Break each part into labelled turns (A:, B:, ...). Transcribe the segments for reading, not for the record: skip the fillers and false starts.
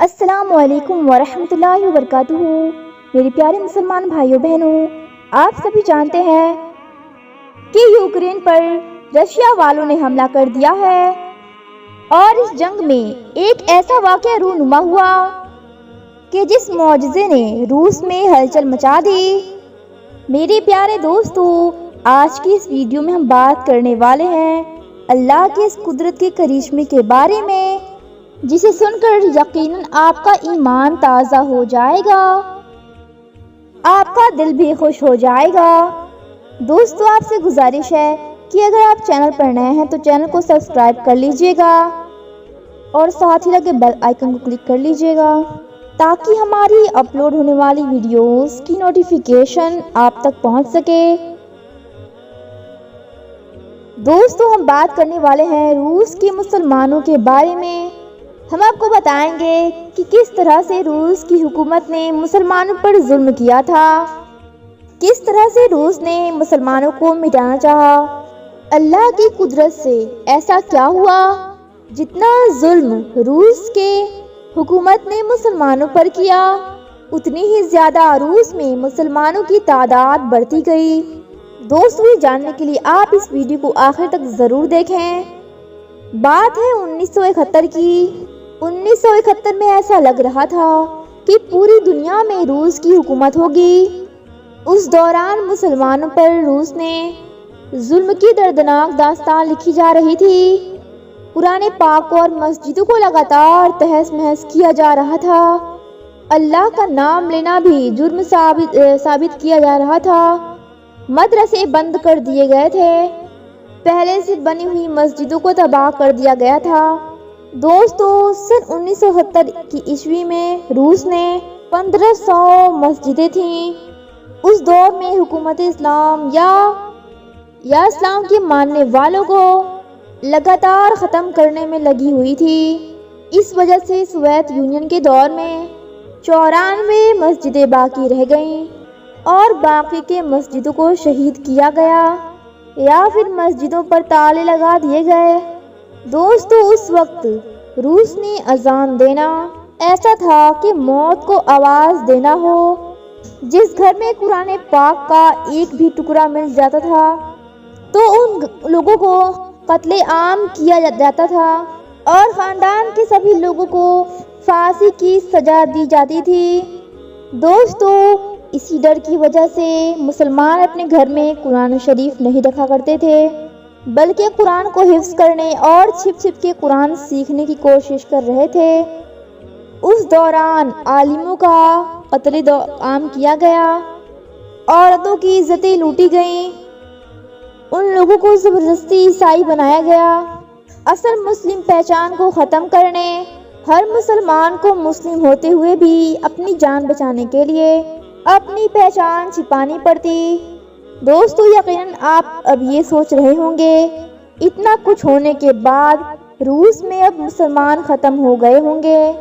A: السلام علیکم ورحمۃ اللہ وبرکاتہ۔ میرے پیارے مسلمان بھائیوں بہنوں، آپ سبھی جانتے ہیں کہ یوکرین پر رشیا والوں نے حملہ کر دیا ہے اور اس جنگ میں ایک ایسا واقعہ رونما ہوا کہ جس معجزے نے روس میں ہلچل مچا دی۔ میرے پیارے دوستو، آج کی اس ویڈیو میں ہم بات کرنے والے ہیں اللہ کے اس قدرت کے کرشمے کے بارے میں، جسے سن کر یقیناً آپ کا ایمان تازہ ہو جائے گا، آپ کا دل بھی خوش ہو جائے گا۔ دوستو، آپ سے گزارش ہے کہ اگر آپ چینل پر نئے ہیں تو چینل کو سبسکرائب کر لیجئے گا اور ساتھ ہی لگے بیل آئیکن کو کلک کر لیجئے گا تاکہ ہماری اپلوڈ ہونے والی ویڈیوز کی نوٹیفیکیشن آپ تک پہنچ سکے۔ دوستو، ہم بات کرنے والے ہیں روس کے مسلمانوں کے بارے میں۔ ہم آپ کو بتائیں گے کہ کس طرح سے روس کی حکومت نے مسلمانوں پر ظلم کیا تھا، کس طرح سے روس نے مسلمانوں کو مٹانا چاہا۔ اللہ کی قدرت سے ایسا کیا ہوا، جتنا ظلم روس کے حکومت نے مسلمانوں پر کیا، اتنی ہی زیادہ روس میں مسلمانوں کی تعداد بڑھتی گئی۔ دوستو، یہ جاننے کے لیے آپ اس ویڈیو کو آخر تک ضرور دیکھیں۔ بات ہے 1971 کی۔ 1971 میں ایسا لگ رہا تھا کہ پوری دنیا میں روس کی حکومت ہوگی۔ اس دوران مسلمانوں پر روس نے ظلم کی دردناک داستان لکھی جا رہی تھی۔ قرآن پاک اور مسجدوں کو لگاتار تہس نہس کیا جا رہا تھا۔ اللہ کا نام لینا بھی جرم ثابت کیا جا رہا تھا۔ مدرسے بند کر دیے گئے تھے۔ پہلے سے بنی ہوئی مسجدوں کو تباہ کر دیا گیا تھا۔ دوستو، سن 1970 کی عیسوی میں روس نے 1500 مسجدیں تھیں۔ اس دور میں حکومت اسلام یا اسلام کے ماننے والوں کو لگاتار ختم کرنے میں لگی ہوئی تھی۔ اس وجہ سے سوویت یونین کے دور میں 94 مسجدیں باقی رہ گئیں اور باقی کے مسجدوں کو شہید کیا گیا یا پھر مسجدوں پر تالے لگا دیے گئے۔ دوستو، اس وقت روس نے اذان دینا ایسا تھا کہ موت کو آواز دینا ہو۔ جس گھر میں قرآن پاک کا ایک بھی ٹکڑا مل جاتا تھا تو ان لوگوں کو قتل عام کیا جاتا تھا اور خاندان کے سبھی لوگوں کو پھانسی کی سزا دی جاتی تھی۔ دوستو، اسی ڈر کی وجہ سے مسلمان اپنے گھر میں قرآن شریف نہیں رکھا کرتے تھے، بلکہ قرآن کو حفظ کرنے اور چھپ چھپ کے قرآن سیکھنے کی کوشش کر رہے تھے۔ اس دوران عالموں کا قتل عام کیا گیا، عورتوں کی عزتیں لوٹی گئیں، ان لوگوں کو زبردستی عیسائی بنایا گیا۔ اصل مسلم پہچان کو ختم کرنے، ہر مسلمان کو مسلم ہوتے ہوئے بھی اپنی جان بچانے کے لیے اپنی پہچان چھپانی پڑتی۔ دوستو، یقیناً آپ اب یہ سوچ رہے ہوں گے اتنا کچھ ہونے کے بعد روس میں اب مسلمان ختم ہو گئے ہوں گے۔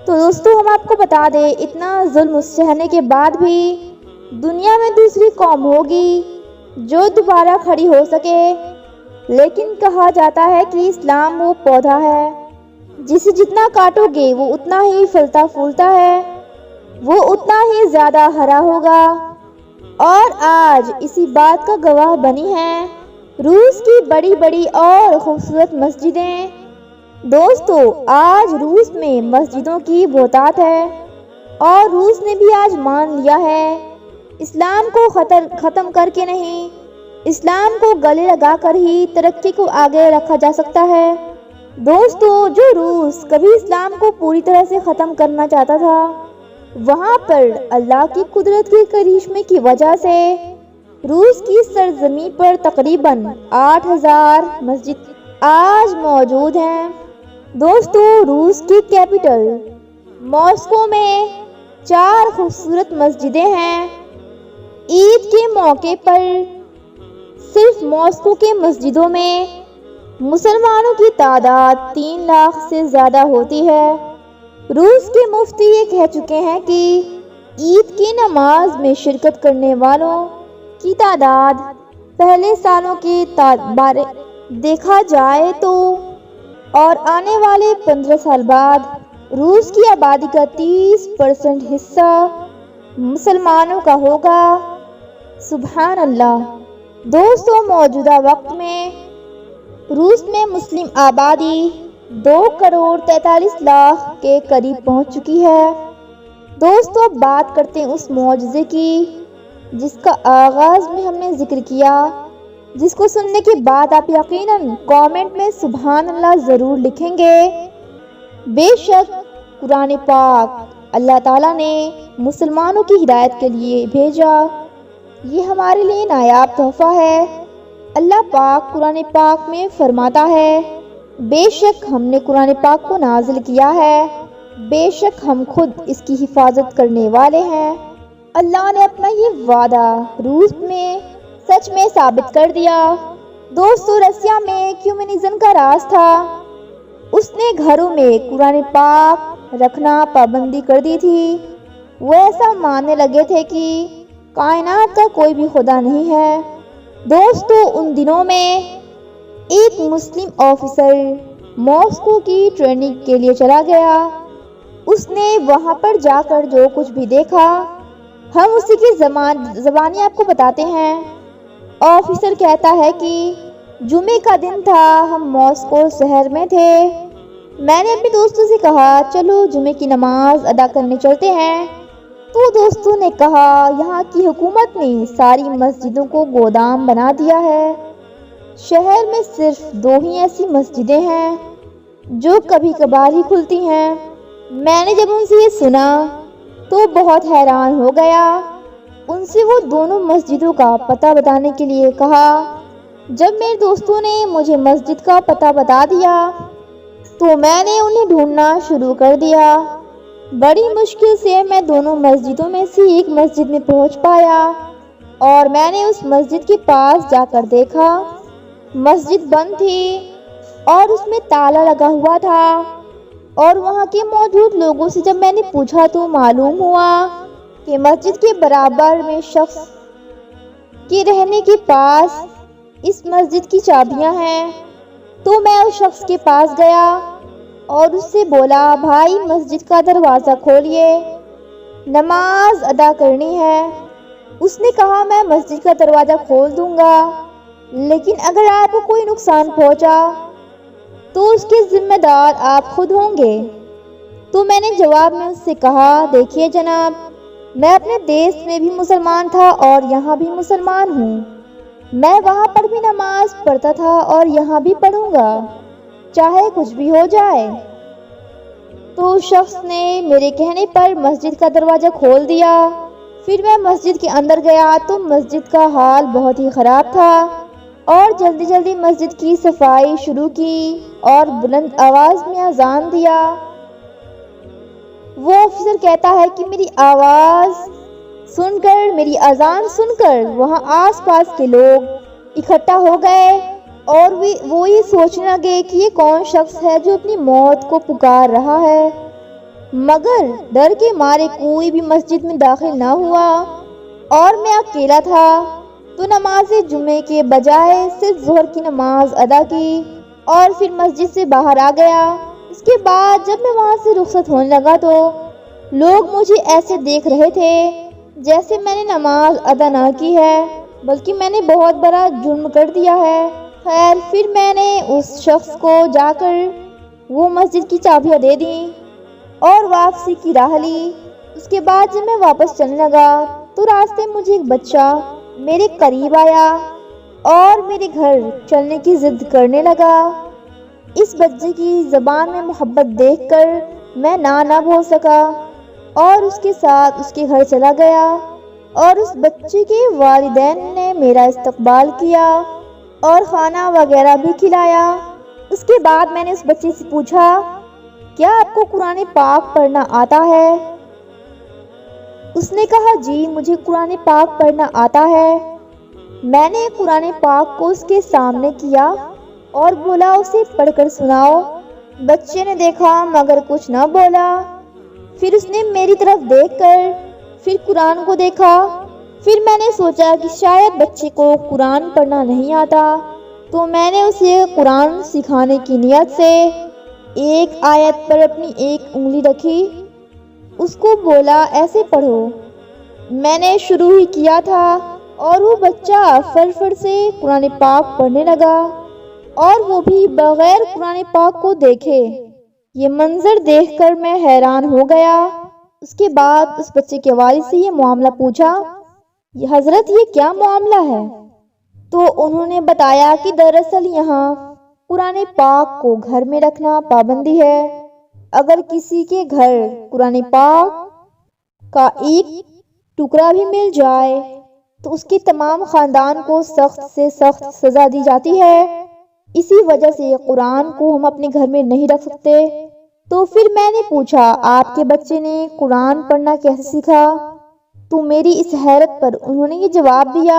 A: تو دوستو، ہم آپ کو بتا دیں، اتنا ظلم سہنے کے بعد بھی دنیا میں دوسری قوم ہوگی جو دوبارہ کھڑی ہو سکے، لیکن کہا جاتا ہے کہ اسلام وہ پودا ہے جسے جتنا کاٹو گے وہ اتنا ہی پھلتا پھولتا ہے، وہ اتنا ہی زیادہ ہرا ہوگا۔ اور آج اسی بات کا گواہ بنی ہیں روس کی بڑی بڑی اور خوبصورت مسجدیں۔ دوستو، آج روس میں مسجدوں کی بہتات ہے اور روس نے بھی آج مان لیا ہے اسلام کو ختم کر کے نہیں، اسلام کو گلے لگا کر ہی ترقی کو آگے رکھا جا سکتا ہے۔ دوستو، جو روس کبھی اسلام کو پوری طرح سے ختم کرنا چاہتا تھا، وہاں پر اللہ کی قدرت کے کرشمے کی وجہ سے روس کی سرزمین پر تقریباً 8000 مسجد آج موجود ہیں۔ دوستو، روس کی کیپٹل ماسکو میں 4 خوبصورت مسجدیں ہیں۔ عید کے موقع پر صرف ماسکو کے مسجدوں میں مسلمانوں کی تعداد 3 لاکھ سے زیادہ ہوتی ہے۔ روس کے مفتی یہ کہہ چکے ہیں کہ عید کی نماز میں شرکت کرنے والوں کی تعداد پہلے سالوں کے بارے دیکھا جائے تو اور آنے والے 15 سال بعد روس کی آبادی کا 30% حصہ مسلمانوں کا ہوگا۔ سبحان اللہ۔ دوستوں، موجودہ وقت میں روس میں مسلم آبادی 2,43,00,000 کے قریب پہنچ چکی ہے۔ دوستوں، اب بات کرتے ہیں اس معجزے کی جس کا آغاز میں ہم نے ذکر کیا، جس کو سننے کے بعد آپ یقیناً کامنٹ میں سبحان اللہ ضرور لکھیں گے۔ بے شک قرآن پاک اللہ تعالیٰ نے مسلمانوں کی ہدایت کے لیے بھیجا۔ یہ ہمارے لیے نایاب تحفہ ہے۔ اللہ پاک قرآن پاک میں فرماتا ہے، بے شک ہم نے قرآن پاک کو نازل کیا ہے، بے شک ہم خود اس کی حفاظت کرنے والے ہیں۔ اللہ نے اپنا یہ وعدہ روس میں سچ میں ثابت کر دیا۔ دوستو، رسیا میں کمیونزم کا راز تھا۔ اس نے گھروں میں قرآن پاک رکھنا پابندی کر دی تھی۔ وہ ایسا ماننے لگے تھے کہ کائنات کا کوئی بھی خدا نہیں ہے۔ دوستو، ان دنوں میں ایک مسلم آفیسر ماسکو کی ٹریننگ کے لیے چلا گیا۔ اس نے وہاں پر جا کر جو کچھ بھی دیکھا ہم اسی کی زبانی آپ کو بتاتے ہیں۔ آفیسر کہتا ہے کہ جمعے کا دن تھا، ہم ماسکو شہر میں تھے۔ میں نے اپنے دوستوں سے کہا چلو جمعے کی نماز ادا کرنے چلتے ہیں۔ تو دوستوں نے کہا یہاں کی حکومت نے ساری مسجدوں کو گودام بنا دیا ہے۔ شہر میں صرف 2 ہی ایسی مسجدیں ہیں جو کبھی کبھار ہی کھلتی ہیں۔ میں نے جب ان سے یہ سنا تو بہت حیران ہو گیا۔ ان سے وہ دونوں مسجدوں کا پتہ بتانے کے لیے کہا۔ جب میرے دوستوں نے مجھے مسجد کا پتہ بتا دیا تو میں نے انہیں ڈھونڈنا شروع کر دیا۔ بڑی مشکل سے میں دونوں مسجدوں میں سے ایک مسجد میں پہنچ پایا اور میں نے اس مسجد کے پاس جا کر دیکھا۔ مسجد بند تھی اور اس میں تالا لگا ہوا تھا، اور وہاں کے موجود لوگوں سے جب میں نے پوچھا تو معلوم ہوا کہ مسجد کے برابر میں شخص کے رہنے کے پاس اس مسجد کی چابیاں ہیں۔ تو میں اس شخص کے پاس گیا اور اس سے بولا بھائی مسجد کا دروازہ کھولیے، نماز ادا کرنی ہے۔ اس نے کہا میں مسجد کا دروازہ کھول دوں گا، لیکن اگر آپ کو کوئی نقصان پہنچا تو اس کے ذمہ دار آپ خود ہوں گے۔ تو میں نے جواب میں اس سے کہا دیکھیے جناب، میں اپنے دیش میں بھی مسلمان تھا اور یہاں بھی مسلمان ہوں۔ میں وہاں پر بھی نماز پڑھتا تھا اور یہاں بھی پڑھوں گا، چاہے کچھ بھی ہو جائے۔ تو شخص نے میرے کہنے پر مسجد کا دروازہ کھول دیا۔ پھر میں مسجد کے اندر گیا تو مسجد کا حال بہت ہی خراب تھا، اور جلدی جلدی مسجد کی صفائی شروع کی اور بلند آواز میں اذان دیا۔ وہ آفیسر کہتا ہے کہ میری آواز سن کر، میری اذان سن کر وہاں آس پاس کے لوگ اکٹھا ہو گئے اور وہ یہ سوچنے لگے کہ یہ کون شخص ہے جو اپنی موت کو پکار رہا ہے، مگر ڈر کے مارے کوئی بھی مسجد میں داخل نہ ہوا اور میں اکیلا تھا۔ تو نماز جمعے کے بجائے صرف ظہر کی نماز ادا کی اور پھر مسجد سے باہر آ گیا۔ اس کے بعد جب میں وہاں سے رخصت ہونے لگا تو لوگ مجھے ایسے دیکھ رہے تھے جیسے میں نے نماز ادا نہ کی ہے، بلکہ میں نے بہت بڑا جرم کر دیا ہے۔ خیر، پھر میں نے اس شخص کو جا کر وہ مسجد کی چابیاں دے دیں اور واپسی کی راہ لی۔ اس کے بعد جب میں واپس چلنے لگا تو راستے میں مجھے ایک بچہ میرے قریب آیا اور میرے گھر چلنے کی ضد کرنے لگا۔ اس بچے کی زبان میں محبت دیکھ کر میں نہ بول سکا اور اس کے ساتھ اس کے گھر چلا گیا، اور اس بچے کے والدین نے میرا استقبال کیا اور کھانا وغیرہ بھی کھلایا۔ اس کے بعد میں نے اس بچے سے پوچھا کیا آپ کو قرآن پاک پڑھنا آتا ہے؟ اس نے کہا جی مجھے قرآن پاک پڑھنا آتا ہے۔ میں نے قرآن پاک کو اس کے سامنے کیا اور بولا اسے پڑھ کر سناؤ۔ بچے نے دیکھا مگر کچھ نہ بولا۔ پھر اس نے میری طرف دیکھ کر پھر قرآن کو دیکھا۔ پھر میں نے سوچا کہ شاید بچے کو قرآن پڑھنا نہیں آتا، تو میں نے اسے قرآن سکھانے کی نیت سے ایک آیت پر اپنی ایک انگلی رکھی، اس کو بولا ایسے پڑھو۔ میں نے شروع ہی کیا تھا اور وہ بچہ فر سے قرآن پاک پڑھنے لگا، اور وہ بھی بغیر قرآن پاک کو دیکھے۔ یہ منظر دیکھ کر میں حیران ہو گیا۔ اس کے بعد اس بچے کے والد سے یہ معاملہ پوچھا، حضرت یہ کیا معاملہ ہے؟ تو انہوں نے بتایا کہ دراصل یہاں قرآن پاک کو گھر میں رکھنا پابندی ہے۔ اگر کسی کے گھر قرآن پاک کا ایک ٹکڑا بھی مل جائے تو اس کے تمام خاندان کو سخت سے سخت سزا دی جاتی ہے۔ اسی وجہ سے قرآن کو ہم اپنے گھر میں نہیں رکھ سکتے۔ تو پھر میں نے پوچھا، آپ کے بچے نے قرآن پڑھنا کیسے سیکھا؟ تو میری اس حیرت پر انہوں نے یہ جواب دیا،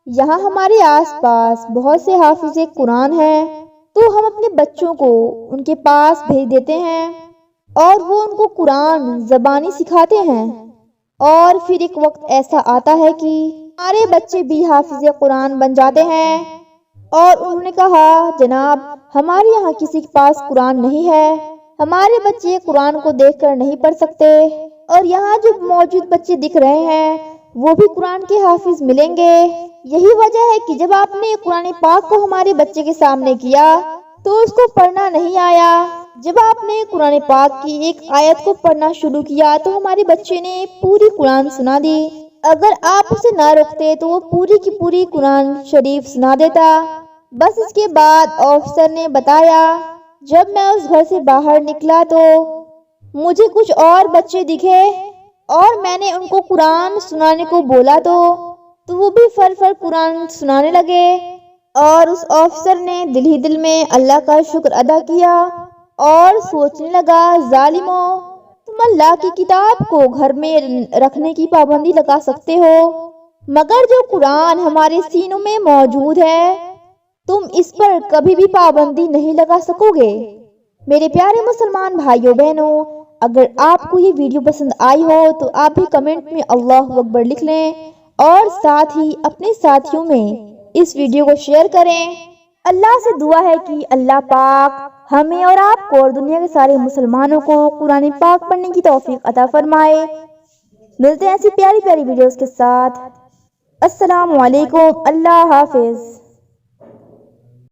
A: یہاں ہمارے آس پاس بہت سے حافظ قرآن ہیں، تو ہم اپنے بچوں کو ان کے پاس بھیج دیتے ہیں اور وہ ان کو قرآن زبانی سکھاتے ہیں، اور پھر ایک وقت ایسا آتا ہے کہ ہمارے بچے بھی حافظ قرآن بن جاتے ہیں۔ اور انہوں نے کہا، جناب ہمارے یہاں کسی کے پاس قرآن نہیں ہے، ہمارے بچے قرآن کو دیکھ کر نہیں پڑھ سکتے، اور یہاں جو موجود بچے دکھ رہے ہیں وہ بھی قرآن کے حافظ ملیں گے۔ یہی وجہ ہے کہ جب آپ نے قرآن پاک کو ہمارے بچے کے سامنے کیا تو اس کو پڑھنا نہیں آیا۔ جب آپ نے قرآن پاک کی ایک آیت کو پڑھنا شروع کیا تو ہمارے بچے نے پوری قرآن سنا دی۔ اگر آپ اسے نہ روکتے تو وہ پوری کی پوری قرآن شریف سنا دیتا۔ بس اس کے بعد آفیسر نے بتایا، جب میں اس گھر سے باہر نکلا تو مجھے کچھ اور بچے دکھے اور میں نے ان کو قرآن سنانے کو بولا تو وہ بھی فر قرآن سنانے لگے، اور اس آفیسر نے دل ہی دل میں اللہ کا شکر ادا کیا اور سوچنے لگا، ظالموں، تم اللہ کی کتاب کو گھر میں رکھنے کی پابندی لگا سکتے ہو، مگر جو قرآن ہمارے سینوں میں موجود ہے تم اس پر کبھی بھی پابندی نہیں لگا سکو گے۔ میرے پیارے مسلمان بھائیوں بہنوں، اگر آپ کو یہ ویڈیو پسند آئی ہو تو آپ بھی کمنٹ میں اللہ اکبر لکھ لیں، اور ساتھ ہی اپنے ساتھیوں میں اس ویڈیو کو شیئر کریں۔ اللہ سے دعا ہے کہ اللہ پاک ہمیں اور آپ کو اور دنیا کے سارے مسلمانوں کو قرآن پاک پڑھنے کی توفیق عطا فرمائے۔ ملتے ہیں ایسی پیاری پیاری ویڈیوز کے ساتھ۔ السلام علیکم، اللہ حافظ۔